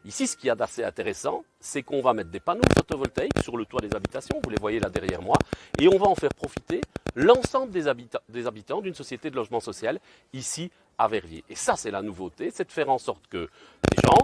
Ici, ce qu'il y a d'assez intéressant, c'est qu'on va mettre des panneaux photovoltaïques sur le toit des habitations, vous les voyez là derrière moi, et on va en faire profiter l'ensemble des habitants d'une société de logement social ici à Verviers. Et ça, c'est la nouveauté, c'est de faire en sorte que les gens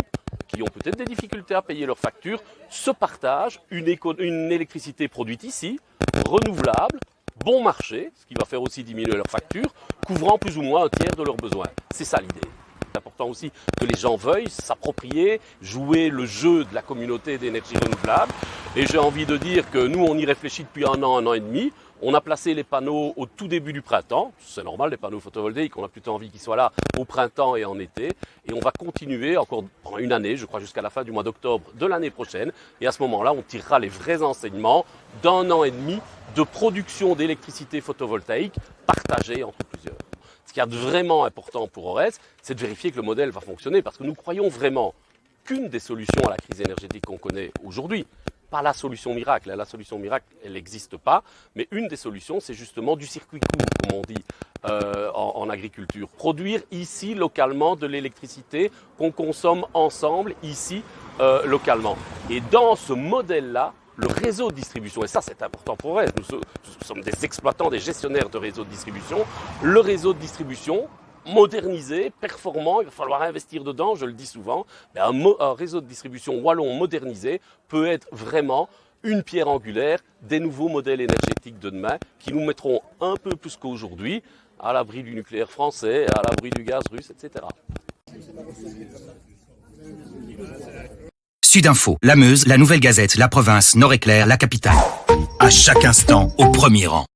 qui ont peut-être des difficultés à payer leurs factures se partagent une électricité produite ici, renouvelable, bon marché, ce qui va faire aussi diminuer leurs factures, couvrant plus ou moins un tiers de leurs besoins. C'est ça l'idée. C'est important aussi que les gens veuillent s'approprier, jouer le jeu de la communauté d'énergie renouvelable. Et j'ai envie de dire que nous, on y réfléchit depuis un an et demi. On a placé les panneaux au tout début du printemps. C'est normal, les panneaux photovoltaïques, on a plutôt envie qu'ils soient là au printemps et en été. Et on va continuer encore pendant une année, je crois jusqu'à la fin du mois d'octobre de l'année prochaine. Et à ce moment-là, on tirera les vrais enseignements d'un an et demi de production d'électricité photovoltaïque partagée entre plusieurs. Ce qui est vraiment important pour Ores, c'est de vérifier que le modèle va fonctionner, parce que nous croyons vraiment qu'une des solutions à la crise énergétique qu'on connaît aujourd'hui, pas la solution miracle, la solution miracle, elle n'existe pas, mais une des solutions, c'est justement du circuit court, comme on dit en agriculture. Produire ici, localement, de l'électricité qu'on consomme ensemble, ici, localement. Et dans ce modèle-là, le réseau de distribution, et ça c'est important pour Ores, nous sommes des exploitants, des gestionnaires de réseau de distribution, le réseau de distribution modernisé, performant, il va falloir investir dedans, je le dis souvent, mais un réseau de distribution wallon modernisé peut être vraiment une pierre angulaire des nouveaux modèles énergétiques de demain qui nous mettront un peu plus qu'aujourd'hui à l'abri du nucléaire français, à l'abri du gaz russe, etc. Sudinfo, la Meuse, la Nouvelle Gazette, la Province, Nord-Éclair, la Capitale. À chaque instant, au premier rang.